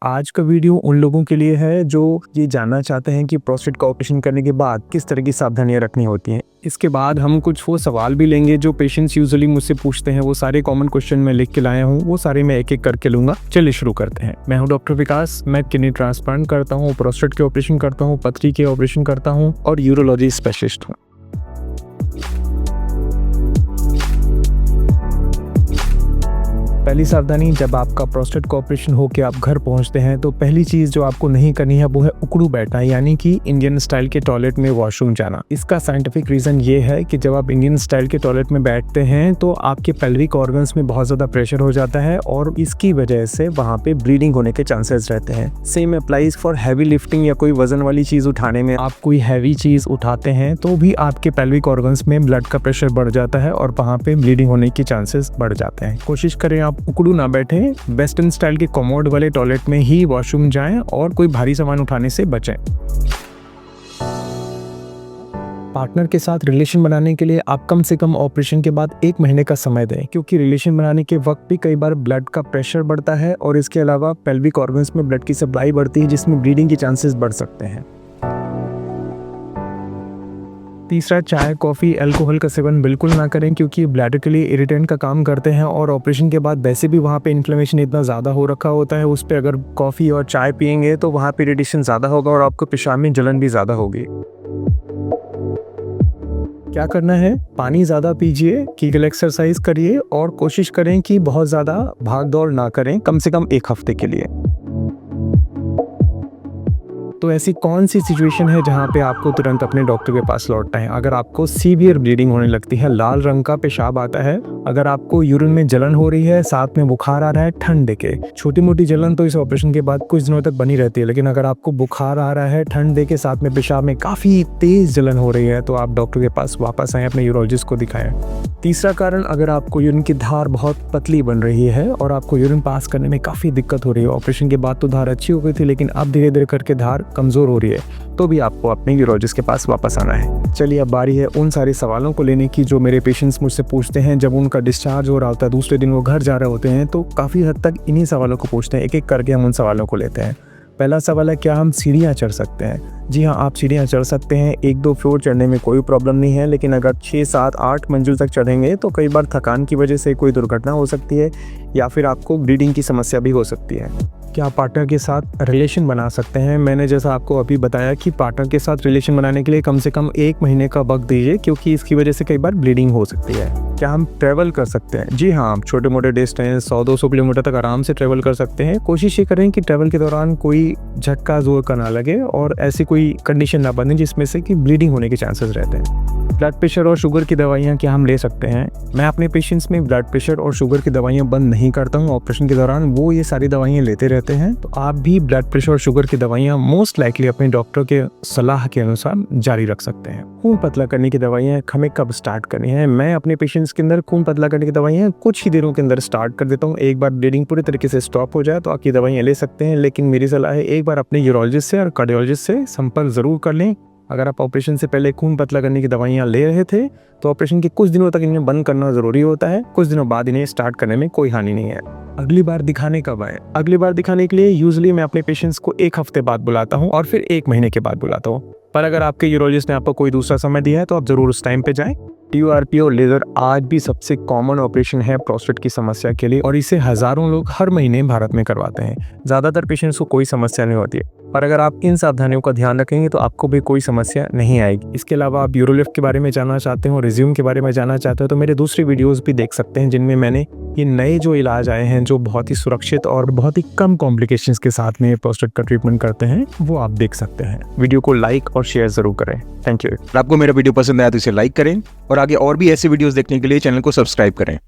आज का वीडियो उन लोगों के लिए है जो ये जानना चाहते हैं कि प्रोस्टेट का ऑपरेशन करने के बाद किस तरह की सावधानियां रखनी होती हैं। इसके बाद हम कुछ वो सवाल भी लेंगे जो पेशेंट्स यूजुअली मुझसे पूछते हैं। वो सारे कॉमन क्वेश्चन मैं लिख के लाया हूँ, वो सारे मैं एक एक करके लूंगा। चलिए शुरू करते हैं। मैं हूँ डॉक्टर विकास। मैं किडनी ट्रांसप्लांट करता हूँ, प्रोस्टेट के ऑपरेशन करता हूँ, पथरी के ऑपरेशन करता हूँ और यूरोलॉजी स्पेशलिस्ट हूँ। पहली सावधानी, जब आपका प्रोस्टेट का ऑपरेशन होकर आप घर पहुंचते हैं तो पहली चीज़ जो आपको नहीं करनी है वो है उकड़ू बैठना, यानी कि इंडियन स्टाइल के टॉयलेट में वॉशरूम जाना। इसका साइंटिफिक रीज़न ये है कि जब आप इंडियन स्टाइल के टॉयलेट में बैठते हैं तो आपके पेल्विक ऑर्गन्स में बहुत ज़्यादा प्रेशर हो जाता है और इसकी वजह से वहाँ पे ब्लीडिंग होने के चांसेस रहते हैं। Same applies for heavy lifting या कोई वजन वाली चीज़ उठाने में। आप कोई हैवी चीज़ उठाते हैं तो भी आपके पेल्विक ऑर्गन्स में ब्लड का प्रेशर बढ़ जाता है और वहाँ पे ब्लीडिंग होने के चांसेस बढ़ जाते हैं। कोशिश करें आप उकड़ू ना बैठे, वेस्टर्न स्टाइल के कमोड वाले टॉयलेट में ही वॉशरूम जाएं और कोई भारी सामान उठाने से बचें। पार्टनर के साथ रिलेशन बनाने के लिए आप कम से कम ऑपरेशन के बाद 1 महीने का समय दें, क्योंकि रिलेशन बनाने के वक्त भी कई बार ब्लड का प्रेशर बढ़ता है और इसके अलावा पेल्विक ऑर्गन्स में ब्लड की सप्लाई बढ़ती है जिसमें ब्लीडिंग के चांसेस बढ़ सकते हैं। तीसरा, चाय, कॉफ़ी, अल्कोहल का सेवन बिल्कुल ना करें, क्योंकि ब्लैडर के लिए इरिटेंट का काम करते हैं और ऑपरेशन के बाद वैसे भी वहाँ पे इन्फ्लेमेशन इतना ज़्यादा हो रखा होता है, उस पर अगर कॉफ़ी और चाय पियेंगे तो वहाँ पे इरिटेशन ज़्यादा होगा और आपको पेशाब में जलन भी ज़्यादा होगी। क्या करना है? पानी ज़्यादा पीजिए, कीगल एक्सरसाइज करिए और कोशिश करें कि बहुत ज़्यादा भाग दौड़ ना करें, कम से कम 1 हफ्ते के लिए। तो ऐसी कौन सी सिचुएशन है जहाँ पे आपको तुरंत अपने डॉक्टर के पास लौटना है? अगर आपको सीवियर ब्लीडिंग होने लगती है, लाल रंग का पेशाब आता है, अगर आपको यूरिन में जलन हो रही है, साथ में बुखार आ रहा है ठंड देके। छोटी मोटी जलन तो इस ऑपरेशन के बाद कुछ दिनों तक बनी रहती है, लेकिन अगर आपको बुखार आ रहा है ठंड देके, साथ में पेशाब में काफ़ी तेज जलन हो रही है, तो आप डॉक्टर के पास वापस आएँ, अपने यूरोलॉजिस्ट को दिखाएं। तीसरा कारण, अगर आपको यूरिन की धार बहुत पतली बन रही है और आपको यूरिन पास करने में काफ़ी दिक्कत हो रही है। ऑपरेशन के बाद तो धार अच्छी हो गई थी, लेकिन अब धीरे धीरे करके धार कमज़ोर हो रही है, तो भी आपको अपने यूरोलॉजिस्ट के पास वापस आना है। चलिए, अब बारी है उन सारे सवालों को लेने की जो मेरे पेशेंट्स मुझसे पूछते हैं। जब उनका डिस्चार्ज हो रहा होता है, दूसरे दिन वो घर जा रहे होते हैं, तो काफ़ी हद तक इन्हीं सवालों को पूछते हैं। एक एक करके हम उन सवालों को लेते हैं। पहला सवाल है, क्या हम सीढ़ियाँ चढ़ सकते हैं? जी हाँ, आप सीढ़ियाँ चढ़ सकते हैं। 1-2 फ्लोर चढ़ने में कोई प्रॉब्लम नहीं है, लेकिन अगर 6, 7, 8 मंजिल तक चढ़ेंगे तो कई बार थकान की वजह से कोई दुर्घटना हो सकती है या फिर आपको ब्लीडिंग की समस्या भी हो सकती है। क्या पार्टनर के साथ रिलेशन बना सकते हैं? मैंने जैसा आपको अभी बताया कि पार्टनर के साथ रिलेशन बनाने के लिए कम से कम 1 महीने का वक्त दीजिए, क्योंकि इसकी वजह से कई बार ब्लीडिंग हो सकती है। क्या हम ट्रैवल कर सकते हैं? जी हाँ, छोटे मोटे डिस्टेंस 100-200 किलोमीटर तक आराम से ट्रैवल कर सकते हैं। कोशिश ये करें कि ट्रैवल के दौरान कोई झटका जोर का ना लगे और ऐसी कोई कंडीशन ना बने जिसमें से कि ब्लीडिंग होने के चांसेस रहते हैं। ब्लड प्रेशर और शुगर की दवाइयाँ क्या हम ले सकते हैं? मैं अपने पेशेंट्स में ब्लड प्रेशर और शुगर की दवाइयाँ बंद नहीं करता हूँ। ऑपरेशन के दौरान वो ये सारी दवाइयाँ लेते रहते हैं, तो आप भी ब्लड प्रेशर और शुगर की दवाइयाँ मोस्ट लाइकली अपने डॉक्टर के सलाह के अनुसार जारी रख सकते हैं। खून पतला करने की दवाइयाँ हमें कब स्टार्ट करनी है? मैं अपने पेशेंट्स के अंदर खून पतला करने की दवाइयाँ कुछ ही दिनों के अंदर स्टार्ट कर देता हूँ। एक बार ब्लीडिंग पूरी तरीके से स्टॉप हो जाए तो आपकी दवाइयाँ ले सकते हैं, लेकिन मेरी सलाह है एक बार अपने यूरोलॉजिस्ट से और कार्डियोलॉजिस्ट से संपर्क जरूर कर लें। अगर आप ऑपरेशन से पहले खून पतला करने की दवाइयाँ ले रहे थे तो ऑपरेशन के कुछ दिनों तक इन्हें बंद करना ज़रूरी होता है। कुछ दिनों बाद इन्हें स्टार्ट करने में कोई हानि नहीं है। अगली बार दिखाने कब आए? अगली बार दिखाने के लिए यूजुअली मैं अपने पेशेंट्स को 1 हफ्ते बाद बुलाता हूँ और फिर 1 महीने के बाद बुलाता हूँ। पर अगर आपके यूरोलॉजिस्ट ने आपको कोई दूसरा समय दिया है तो आप ज़रूर उस टाइम पे जाएं। TURP लेज़र आज भी सबसे कॉमन ऑपरेशन है प्रोस्टेट की समस्या के लिए और इसे हज़ारों लोग हर महीने भारत में करवाते हैं। ज़्यादातर पेशेंट्स को कोई समस्या नहीं होती है, और अगर आप इन सावधानियों का ध्यान रखेंगे तो आपको भी कोई समस्या नहीं आएगी। इसके अलावा आप यूरोलिफ्ट के बारे में जानना चाहते हो, रिज्यूम के बारे में जानना चाहते हो, तो मेरे दूसरी वीडियोज़ भी देख सकते हैं जिनमें मैंने ये नए जो इलाज आए हैं जो बहुत ही सुरक्षित और बहुत ही कम कॉम्प्लिकेशंस के साथ में प्रोस्टेट का ट्रीटमेंट करते हैं, वो आप देख सकते हैं। वीडियो को लाइक और शेयर जरूर करें। Thank you. आपको मेरा वीडियो पसंद आया तो इसे लाइक करें और आगे और भी ऐसे वीडियोस देखने के लिए चैनल को सब्सक्राइब करें।